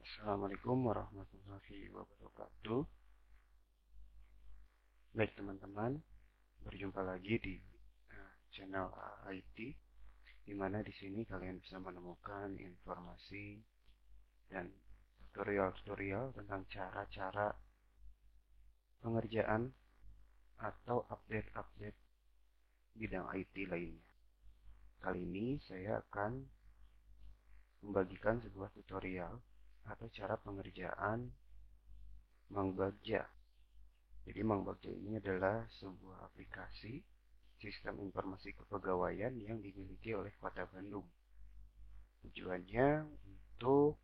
Assalamualaikum warahmatullahi wabarakatuh. Baik teman-teman, berjumpa lagi di channel IT, di mana di sini kalian bisa menemukan informasi dan tutorial-tutorial tentang cara-cara pengerjaan atau update-update bidang IT lainnya. Kali ini saya akan membagikan sebuah tutorial atau cara pengerjaan Mangbagja. Jadi Mangbagja ini adalah sebuah aplikasi sistem informasi kepegawaian yang dimiliki oleh Kota Bandung. Tujuannya untuk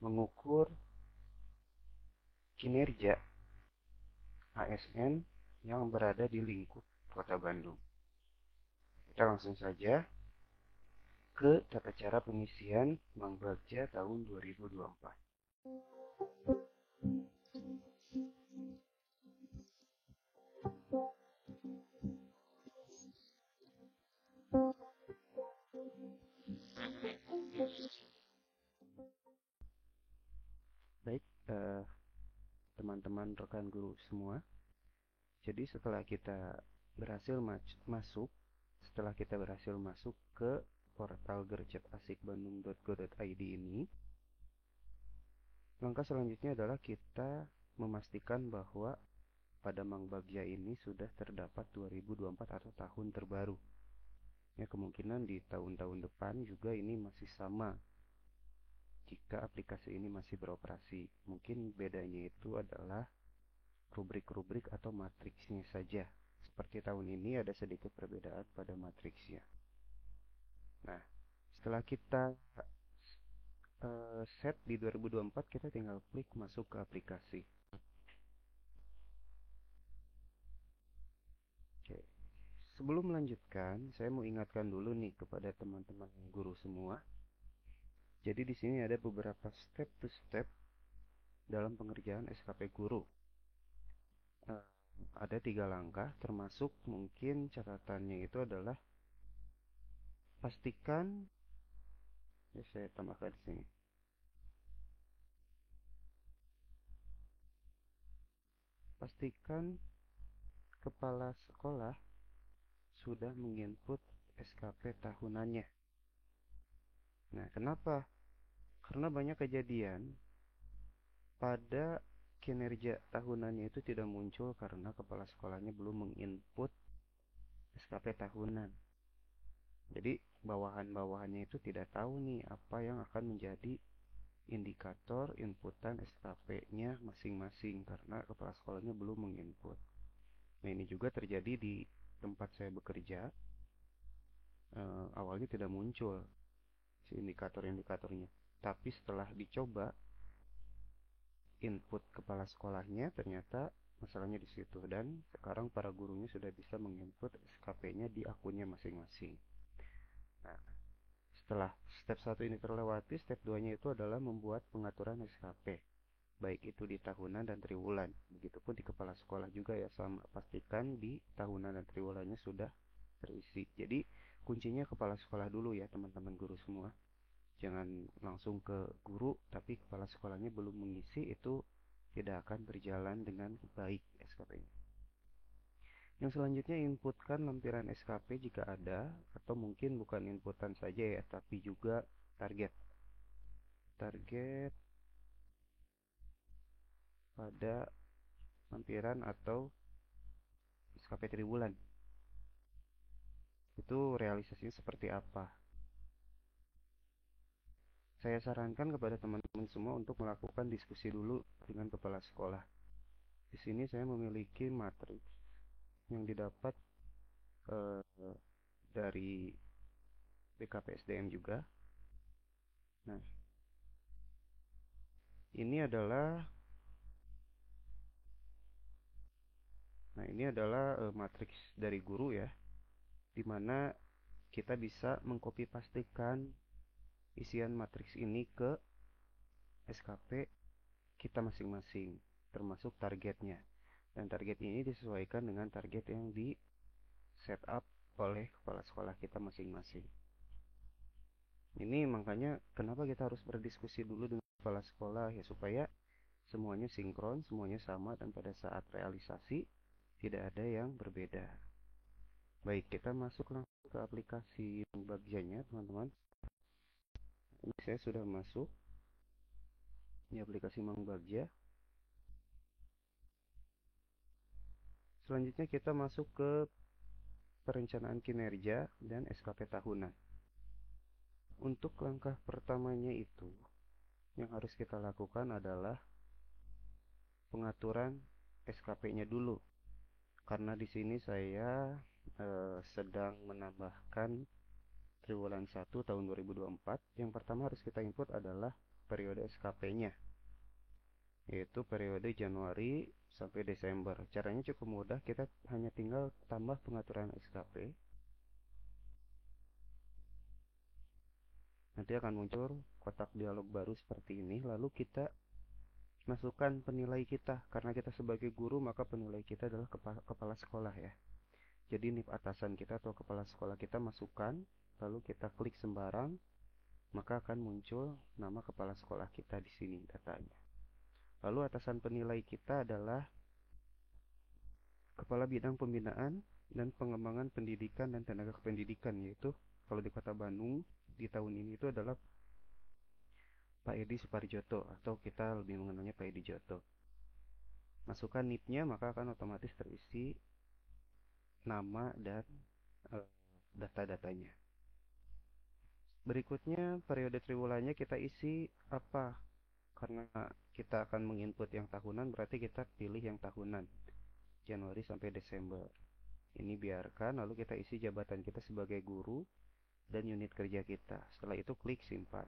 mengukur kinerja ASN yang berada di lingkup Kota Bandung. Kita langsung saja ke tata cara pengisian Mangbagja tahun 2024. Baik, teman-teman rekan guru semua. Jadi setelah kita berhasil masuk ke portal gercepasikbandung.go.id ini, langkah selanjutnya adalah kita memastikan bahwa pada Mangbagja ini sudah terdapat 2024 atau tahun terbaru. Ya, kemungkinan di tahun-tahun depan juga ini masih sama jika aplikasi ini masih beroperasi. Mungkin bedanya itu adalah rubrik-rubrik atau matriksnya saja. Seperti tahun ini ada sedikit perbedaan pada matriksnya. Nah, setelah kita set di 2024, kita tinggal klik masuk ke aplikasi. Oke. Sebelum melanjutkan, saya mau ingatkan dulu nih kepada teman-teman guru semua. Jadi di sini ada beberapa step to step dalam pengerjaan SKP guru. Ada 3 langkah, termasuk mungkin catatannya itu adalah pastikan, ya saya tambahkan di sini. Pastikan kepala sekolah sudah menginput SKP tahunannya. Nah, kenapa? Karena banyak kejadian pada kinerja tahunannya itu tidak muncul karena kepala sekolahnya belum menginput SKP tahunan. Jadi bawahan-bawahannya itu tidak tahu nih apa yang akan menjadi indikator inputan SKP-nya masing-masing karena kepala sekolahnya belum menginput. Nah, ini juga terjadi di tempat saya bekerja. Awalnya tidak muncul si indikator-indikatornya, tapi setelah dicoba input kepala sekolahnya, ternyata masalahnya di situ, dan sekarang para gurunya sudah bisa menginput SKP-nya di akunnya masing-masing. Nah, setelah step 1 ini terlewati, step 2-nya itu adalah membuat pengaturan SKP, baik itu di tahunan dan triwulan. Begitupun di kepala sekolah juga ya sama, pastikan di tahunan dan triwulannya sudah terisi. Jadi kuncinya kepala sekolah dulu ya teman-teman guru semua. Jangan langsung ke guru tapi kepala sekolahnya belum mengisi, itu tidak akan berjalan dengan baik SKP-nya. Yang selanjutnya, inputkan lampiran SKP jika ada, atau mungkin bukan inputan saja ya, tapi juga target. Target pada lampiran atau SKP triwulan. Itu realisasinya seperti apa? Saya sarankan kepada teman-teman semua untuk melakukan diskusi dulu dengan kepala sekolah. Di sini saya memiliki matriks yang didapat dari BKPSDM juga. Nah, ini adalah matriks dari guru ya, di mana kita bisa mengcopy pastikan isian matriks ini ke SKP kita masing-masing, termasuk targetnya. Dan target ini disesuaikan dengan target yang di setup oleh kepala sekolah kita masing-masing. Ini makanya kenapa kita harus berdiskusi dulu dengan kepala sekolah ya, supaya semuanya sinkron, semuanya sama, dan pada saat realisasi tidak ada yang berbeda. Baik, kita masuk langsung ke aplikasi bagiannya, teman-teman. Ini saya sudah masuk di aplikasi Mang Bagja. Selanjutnya kita masuk ke perencanaan kinerja dan SKP tahunan. Untuk langkah pertamanya itu, yang harus kita lakukan adalah pengaturan SKP-nya dulu. Karena di sini saya sedang menambahkan triwulan 1 tahun 2024. Yang pertama harus kita input adalah periode SKP-nya, yaitu periode Januari sampai Desember. Caranya cukup mudah, kita hanya tinggal tambah pengaturan SKP. Nanti akan muncul kotak dialog baru seperti ini, lalu kita masukkan penilai kita. Karena kita sebagai guru, maka penilai kita adalah kepala sekolah ya. Jadi NIP atasan kita atau kepala sekolah kita masukkan, lalu kita klik sembarang, maka akan muncul nama kepala sekolah kita di sini datanya. Lalu atasan penilai kita adalah Kepala Bidang Pembinaan dan Pengembangan Pendidikan dan Tenaga Kependidikan, yaitu kalau di Kota Bandung di tahun ini itu adalah Pak Edi Suparjoto, atau kita lebih mengenalnya Pak Edi Joto. Masukkan NIP-nya, maka akan otomatis terisi nama dan data-datanya. Berikutnya periode triwulannya kita isi apa? Karena kita akan menginput yang tahunan, berarti kita pilih yang tahunan, Januari sampai Desember. Ini biarkan, lalu kita isi jabatan kita sebagai guru dan unit kerja kita. Setelah itu klik simpan.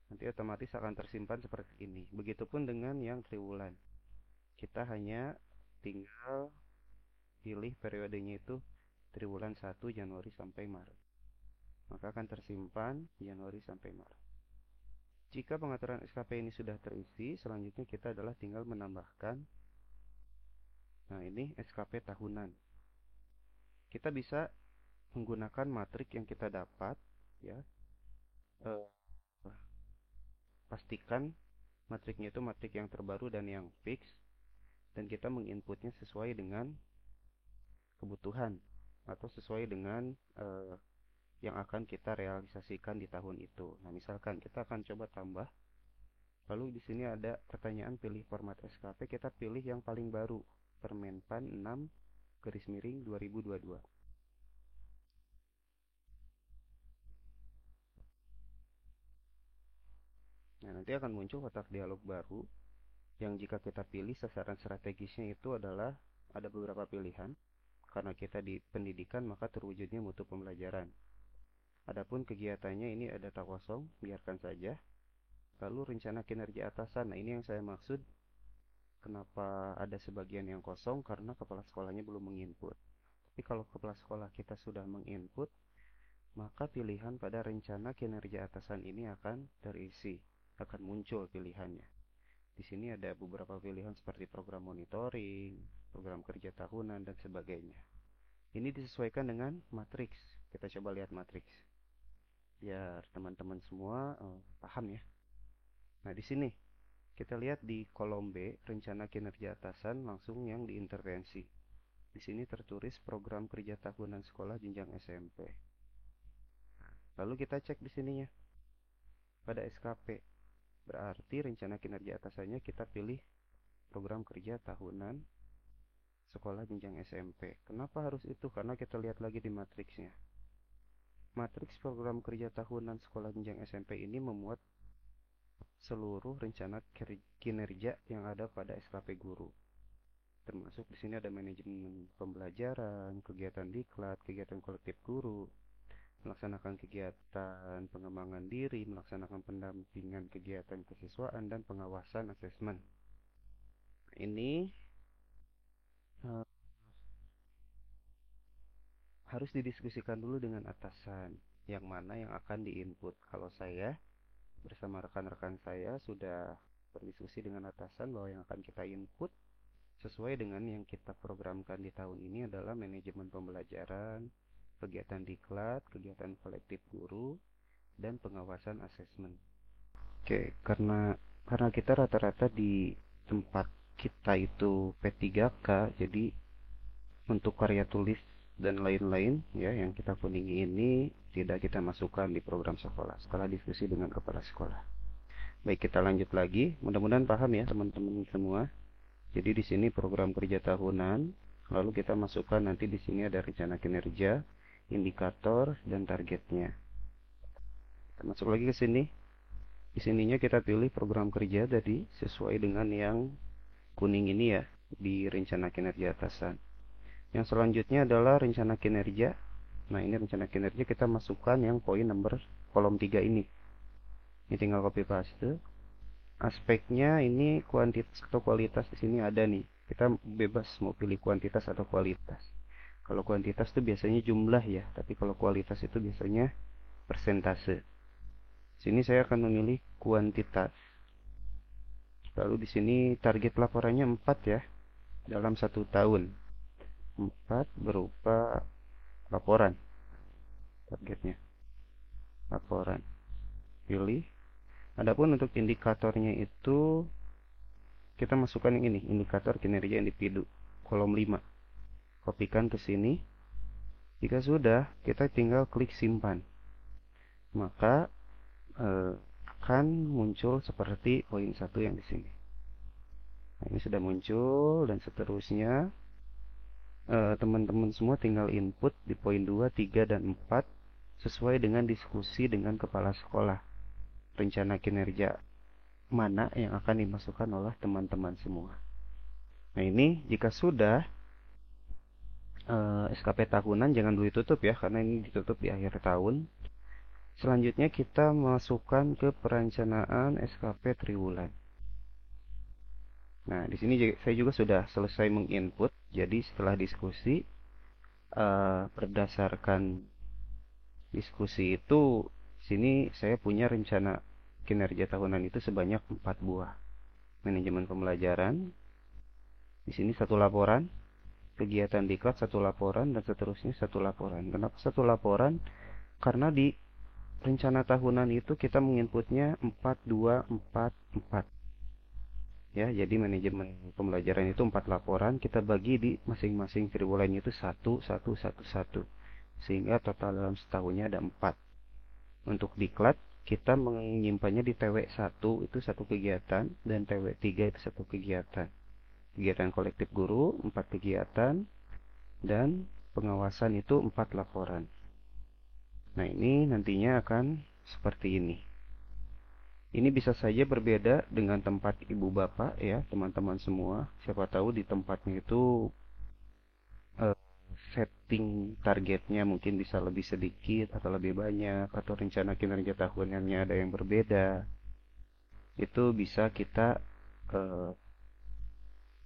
Nanti otomatis akan tersimpan seperti ini. Begitupun dengan yang triwulan. Kita hanya tinggal pilih periodenya itu triwulan 1 Januari sampai Maret. Maka akan tersimpan Januari sampai Maret. Jika pengaturan SKP ini sudah terisi, selanjutnya kita adalah tinggal menambahkan. Nah, ini SKP tahunan. Kita bisa menggunakan matrik yang kita dapat ya. Pastikan matriknya itu matrik yang terbaru dan yang fix, dan kita menginputnya sesuai dengan kebutuhan atau sesuai dengan yang akan kita realisasikan di tahun itu. Nah, misalkan kita akan coba tambah, lalu di sini ada pertanyaan pilih format SKP, kita pilih yang paling baru, Permenpan 6/2022. Nah, nanti akan muncul kotak dialog baru yang jika kita pilih sasaran strategisnya itu adalah ada beberapa pilihan. Karena kita di pendidikan, maka terwujudnya mutu pembelajaran. Adapun kegiatannya ini ada data kosong, biarkan saja. Lalu rencana kinerja atasan. Nah, ini yang saya maksud. Kenapa ada sebagian yang kosong? Karena kepala sekolahnya belum menginput. Tapi kalau kepala sekolah kita sudah menginput, maka pilihan pada rencana kinerja atasan ini akan terisi, akan muncul pilihannya. Di sini ada beberapa pilihan seperti program monitoring, program kerja tahunan, dan sebagainya. Ini disesuaikan dengan matriks. Kita coba lihat matriks biar teman-teman semua paham ya. Nah, di sini kita lihat di kolom B, rencana kinerja atasan, langsung yang diintervensi. Di sini tertulis program kerja tahunan sekolah jenjang SMP. Lalu kita cek di sininya pada SKP. Berarti rencana kinerja atasannya kita pilih program kerja tahunan sekolah jenjang SMP. Kenapa harus itu? Karena kita lihat lagi di matriksnya. Matriks program kerja tahunan sekolah jenjang SMP ini memuat seluruh rencana kinerja yang ada pada SKP guru. Termasuk di sini ada manajemen pembelajaran, kegiatan diklat, kegiatan kolektif guru, melaksanakan kegiatan pengembangan diri, melaksanakan pendampingan kegiatan kesiswaan, dan pengawasan asesmen. Ini harus didiskusikan dulu dengan atasan, yang mana yang akan diinput. Kalau saya bersama rekan-rekan saya sudah berdiskusi dengan atasan bahwa yang akan kita input sesuai dengan yang kita programkan di tahun ini adalah manajemen pembelajaran, kegiatan diklat, kegiatan kolektif guru, dan pengawasan asesmen. Oke, karena kita rata-rata di tempat kita itu P3K, jadi untuk karya tulis dan lain-lain ya yang kita kuningi ini tidak kita masukkan di program sekolah setelah diskusi dengan kepala sekolah. Baik, kita lanjut lagi. Mudah-mudahan paham ya teman-teman semua. Jadi di sini program kerja tahunan, lalu kita masukkan nanti di sini ada rencana kinerja, indikator, dan targetnya. Kita masuk lagi ke sini. Di sininya kita pilih program kerja tadi sesuai dengan yang kuning ini ya, di rencana kinerja atasan. Yang selanjutnya adalah rencana kinerja. Nah, ini rencana kinerja kita masukkan yang poin nomor kolom 3 ini. Ini tinggal copy paste. Aspeknya ini kuantitas atau kualitas di sini ada nih. Kita bebas mau pilih kuantitas atau kualitas. Kalau kuantitas itu biasanya jumlah ya, tapi kalau kualitas itu biasanya persentase. Sini saya akan memilih kuantitas. Lalu di sini target laporannya 4 ya, dalam 1 tahun. 4 berupa laporan. Targetnya laporan. Pilih. Adapun untuk indikatornya itu kita masukkan yang ini, indikator kinerja individu, kolom 5. Kopikan ke sini. Jika sudah, kita tinggal klik simpan. Maka akan muncul seperti poin 1 yang di sini. Nah, ini sudah muncul dan seterusnya teman-teman semua tinggal input di poin 2, 3, dan 4 sesuai dengan diskusi dengan kepala sekolah. Rencana kinerja mana yang akan dimasukkan oleh teman-teman semua. Nah, ini jika sudah SKP tahunan jangan dulu ditutup ya, karena ini ditutup di akhir tahun. Selanjutnya kita masukkan ke perencanaan SKP triwulan. Nah, di sini saya juga sudah selesai menginput. Jadi setelah diskusi, berdasarkan diskusi itu, sini saya punya rencana kinerja tahunan itu sebanyak 4 buah. Manajemen pembelajaran, di sini 1 laporan, kegiatan diklat 1 laporan, dan seterusnya 1 laporan. Kenapa 1 laporan? Karena di rencana tahunan itu kita menginputnya 4, 2, 4, 4. Ya, jadi manajemen pembelajaran itu 4 laporan, kita bagi di masing-masing triwulan itu 1, 1, 1, 1. Sehingga total dalam setahunnya ada 4. Untuk diklat, kita menyimpannya di TW1 itu 1 kegiatan, dan TW3 itu 1 kegiatan. Kegiatan kolektif guru, 4 kegiatan, dan pengawasan itu 4 laporan. Nah, ini nantinya akan seperti ini. Ini bisa saja berbeda dengan tempat ibu bapak ya, teman-teman semua. Siapa tahu di tempatnya itu setting targetnya mungkin bisa lebih sedikit atau lebih banyak, atau rencana kinerja tahunannya ada yang berbeda. Itu bisa kita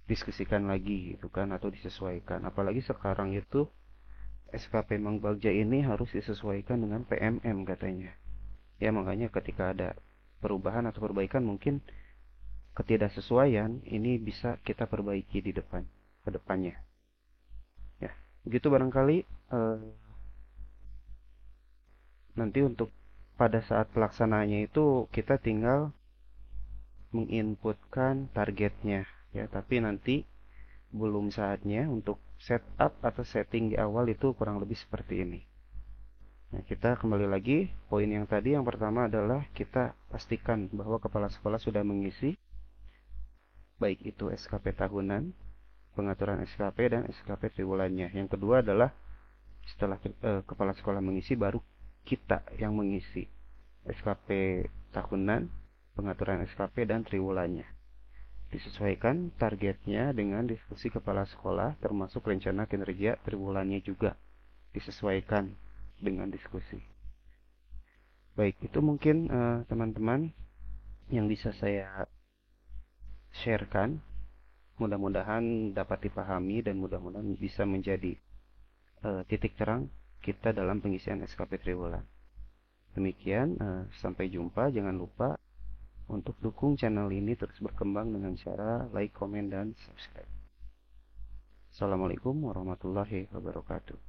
diskusikan lagi gitu kan, atau disesuaikan. Apalagi sekarang itu SKP Mang Bagja ini harus disesuaikan dengan PMM katanya. Ya, makanya ketika ada perubahan atau perbaikan mungkin ketidaksesuaian ini bisa kita perbaiki di depan, ke depannya. Ya, begitu barangkali nanti untuk pada saat pelaksanaannya itu kita tinggal menginputkan targetnya ya, tapi nanti belum saatnya untuk setup atau setting di awal itu kurang lebih seperti ini. Nah, kita kembali lagi poin yang tadi. Yang pertama adalah kita pastikan bahwa kepala sekolah sudah mengisi baik itu SKP tahunan, pengaturan SKP, dan SKP triwulannya. Yang kedua adalah setelah kepala sekolah mengisi, baru kita yang mengisi SKP tahunan, pengaturan SKP, dan triwulannya. Disesuaikan targetnya dengan diskusi kepala sekolah, termasuk rencana kinerja triwulannya juga disesuaikan dengan diskusi. Baik, itu mungkin teman-teman yang bisa saya sharekan. Mudah-mudahan dapat dipahami dan mudah-mudahan bisa menjadi titik terang kita dalam pengisian SKP triwulan. Demikian, sampai jumpa. Jangan lupa untuk dukung channel ini terus berkembang dengan cara like, komen, dan subscribe. Assalamualaikum warahmatullahi wabarakatuh.